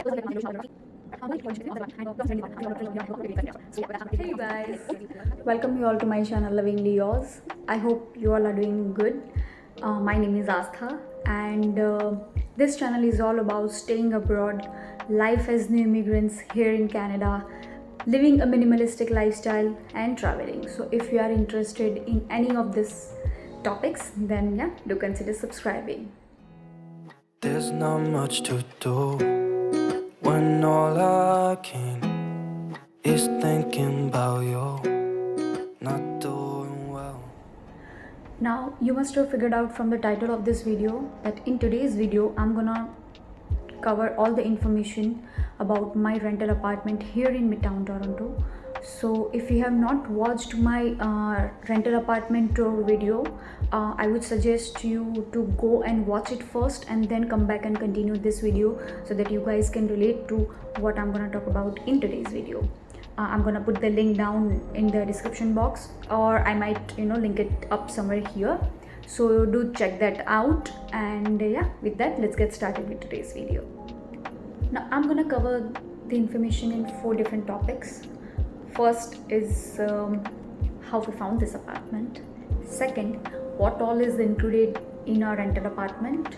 Hey guys, welcome you all to my channel Lovingly Yours. I hope you all are doing good. My name is Astha, and this channel is all about staying abroad, life as new immigrants here in Canada, living a minimalistic lifestyle, and traveling. So, if you are interested in any of these topics, then yeah, do consider subscribing. There's not much to do when all I can is thinking about you not doing well. Now, you must have figured out from the title of this video that in today's video, I'm gonna cover all the information about my rental apartment here in Midtown Toronto. So if you have not watched my rental apartment tour video, I would suggest you to go and watch it first and then come back and continue this video so that you guys can relate to what I'm gonna talk about in today's video. I'm gonna put the link down in the description box, or I might link it up somewhere here, so do check that out. And yeah, with that, let's get started with today's video. Now I'm gonna cover the information in 4 different topics. First is how we found this apartment. Second, what all is included in our rental apartment.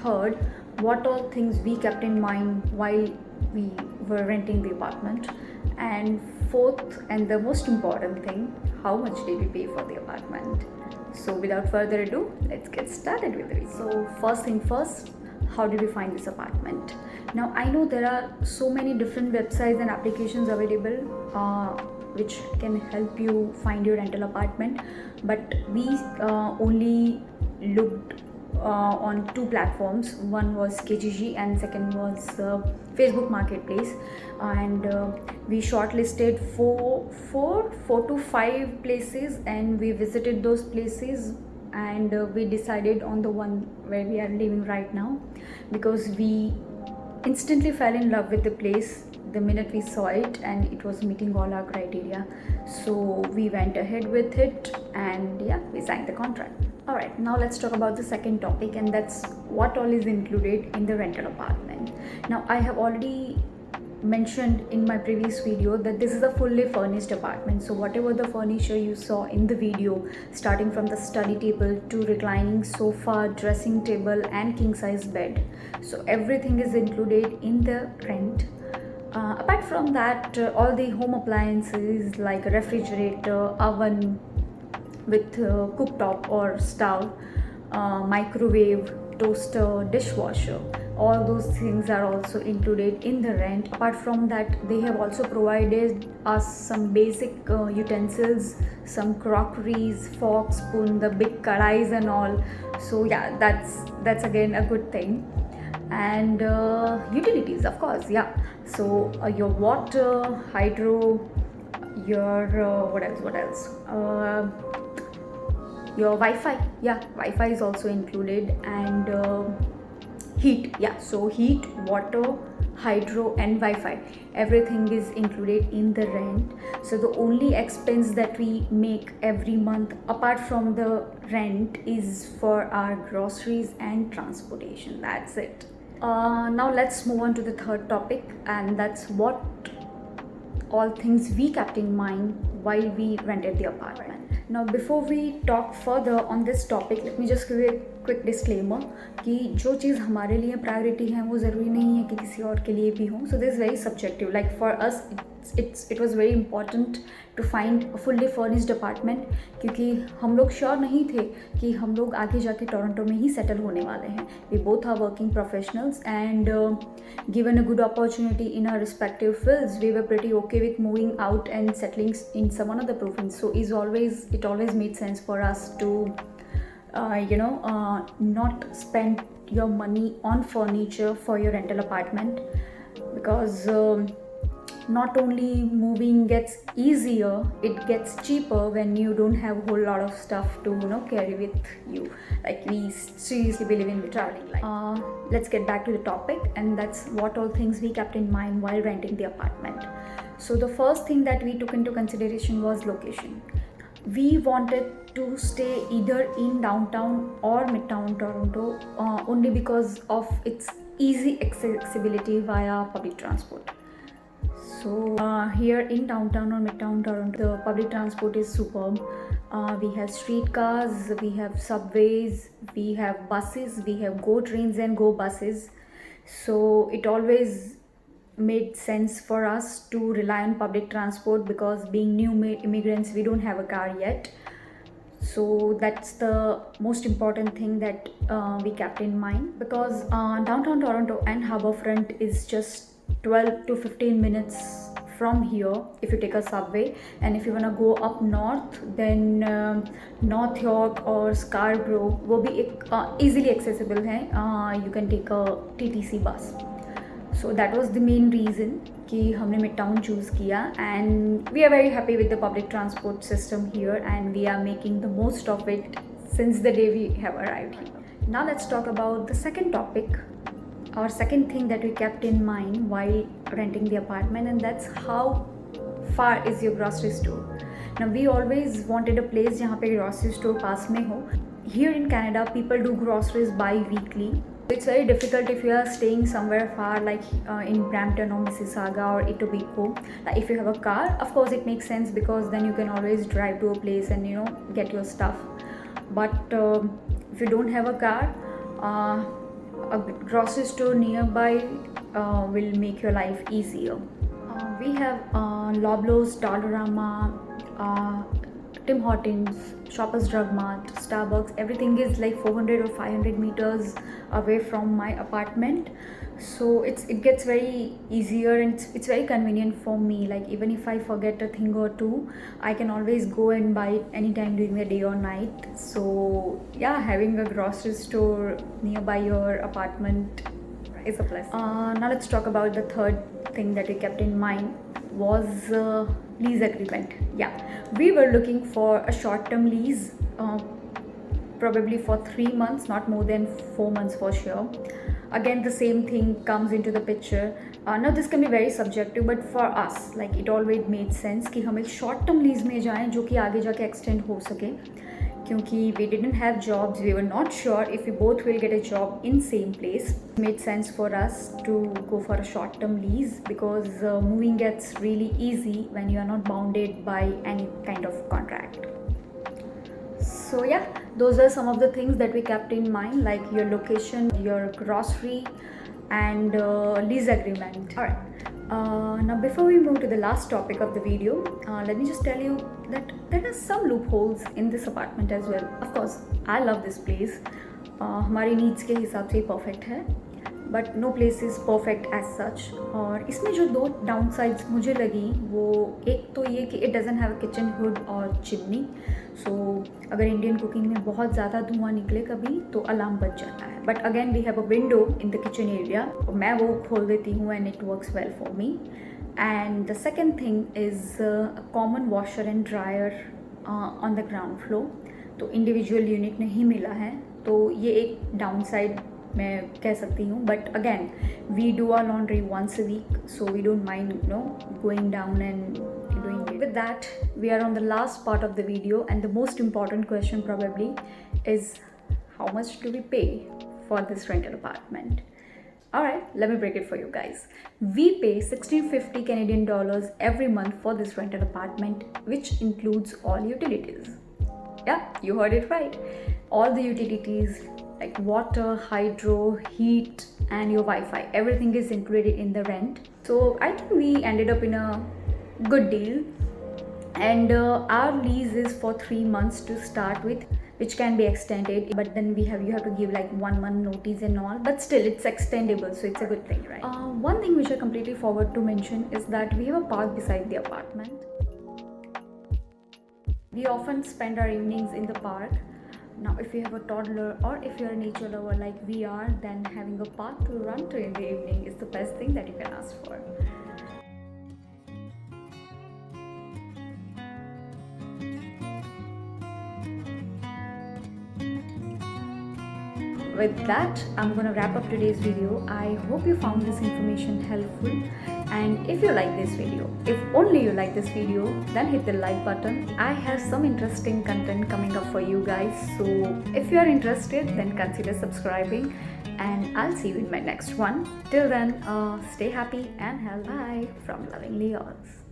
Third, what all things we kept in mind while we were renting the apartment. And fourth, and the most important thing, how much did we pay for the apartment? So without further ado, let's get started with it. So first thing first, how did we find this apartment? Now I know there are so many different websites and applications available which can help you find your rental apartment, but we only looked on 2 platforms. One was Kijiji and second was Facebook Marketplace, and we shortlisted four to 5 places, and we visited those places, and we decided on the one where we are living right now because we instantly fell in love with the place the minute we saw it, and it was meeting all our criteria. So we went ahead with it, and yeah, we signed the contract. Alright, now let's talk about the second topic, and that's what all is included in the rental apartment. Now I have already mentioned in my previous video that this is a fully furnished apartment. So whatever the furniture you saw in the video, starting from the study table to reclining sofa, dressing table and king size bed, so everything is included in the rent. Apart from that, all the home appliances like a refrigerator, oven with cooktop or stove, microwave, toaster, dishwasher, all those things are also included in the rent. Apart from that, they have also provided us some basic utensils, some crockeries, fork, spoon, the big kadais and all. So yeah, that's again a good thing. And utilities, of course, yeah. So your water, hydro, your what else your Wi-Fi, yeah, Wi-Fi is also included. And heat, yeah, so heat, water, hydro and Wi-Fi, everything is included in the rent. So the only expense that we make every month apart from the rent is for our groceries and transportation. That's it. Now let's move on to the third topic, and that's what all things we kept in mind while we rented the apartment. Now before we talk further on this topic, let me just give a quick disclaimer कि जो चीज़ हमारे लिए priority है वो ज़रूरी नहीं है कि किसी और के लिए भी हो. So this is very subjective. Like for us, it was very important to find a fully furnished apartment, क्योंकि हम लोग श्योर नहीं थे कि हम लोग आगे जाके टोरंटो में ही सेटल होने वाले हैं. We both are working professionals, and given a good opportunity in our respective fields, we were pretty okay with moving out and settling in some other province. So it always made sense for us to not spend your money on furniture for your rental apartment, because not only moving gets easier, it gets cheaper when you don't have a whole lot of stuff to carry with you. Like we seriously believe in the traveling life. Let's get back to the topic, and that's what all things we kept in mind while renting the apartment. So the first thing that we took into consideration was location. We wanted to stay either in downtown or midtown Toronto, only because of its easy accessibility via public transport. So here in downtown or midtown Toronto, the public transport is superb. We have streetcars, we have subways, we have buses, we have go trains and go buses. So it always made sense for us to rely on public transport, because being new immigrants, we don't have a car yet. So that's the most important thing that we kept in mind, because downtown Toronto and Harbourfront is just 12 to 15 minutes from here if you take a subway. And if you want to go up north, then North York or Scarborough वो भी एक easily accessible है. You can take a TTC bus. So that was the main reason कि हमने Midtown choose किया, and we are very happy with the public transport system here, and we are making the most of it since the day we have arrived here. Now let's talk about the second topic, or second thing that we kept in mind while renting the apartment, and that's how far is your grocery store. Now we always wanted a place जहाँ पे grocery store पास में हो. Here in Canada, people do groceries bi-weekly. It's very difficult if you are staying somewhere far, like in Brampton or Mississauga or Etobicoke. If you have a car, of course it makes sense, because then you can always drive to a place and get your stuff. But if you don't have a car, a grocery store nearby will make your life easier. We have Loblaws, Dollarama, Tim Hortons, Shoppers Drug Mart, Starbucks. Everything is like 400 or 500 meters away from my apartment, so it gets very easier, and it's very convenient for me. Like even if I forget a thing or two, I can always go and buy it anytime during the day or night. So yeah, having a grocery store nearby your apartment is a plus. Now let's talk about the third thing that we kept in mind was lease agreement. Yeah, we were looking for a short-term lease, probably for 3 months, not more than 4 months for sure. Again, the same thing comes into the picture. Now this can be very subjective, but for us, like it always made sense कि हम एक short-term lease में जाएं जो कि आगे जाके extend हो सके, क्योंकि we didn't have jobs, we were not sure if we both will get a job in same place. It made sense for us to go for a short-term lease, because moving gets really easy when you are not bounded by any kind of contract. So yeah, those are some of the things that we kept in mind, like your location, your grocery, and lease agreement. Alright, now before we move to the last topic of the video, let me just tell you that there are some loopholes in this apartment as well. Of course, I love this place. हमारी needs के हिसाब से perfect है, but no place is perfect as such. और इसमें जो दो downsides मुझे लगी, वो एक तो ये कि it doesn't have a kitchen hood और chimney. So अगर इंडियन कुकिंग में बहुत ज़्यादा धुआं निकले कभी तो अलार्म बज जाता है. But again we have a window in the kitchen area. मैं वो खोल देती हूँ and it works well for me. And the second thing is a common washer and dryer on the ground floor. तो individual unit नहीं मिला है, तो ये एक downside मैं कह सकती हूँ. But again, we do our laundry once a week, so we don't mind going down and doing it. With that, we are on the last part of the video, and the most important question probably is how much do we pay for this rental apartment? Alright, let me break it for you guys. We pay $1650 Canadian dollars every month for this rental apartment, which includes all utilities. Yeah, you heard it right. All the utilities like water, hydro, heat, and your Wi-Fi, everything is included in the rent. So I think we ended up in a good deal, and our lease is for 3 months to start with, which can be extended, but then you have to give like 1 month notice and all, but still it's extendable, so it's a good thing, right? One thing which I completely forgot to mention is that we have a park beside the apartment. We often spend our evenings in the park. Now if you have a toddler or if you're a nature lover like we are, then having a park to run to in the evening is the best thing that you can ask for. With that, I'm gonna wrap up today's video. I hope you found this information helpful, and if you like this video, if only you like this video, then hit the like button. I have some interesting content coming up for you guys, so if you are interested, then consider subscribing. and I'll see you in my next one. Till then, stay happy and healthy. Bye from Lovingly Yours.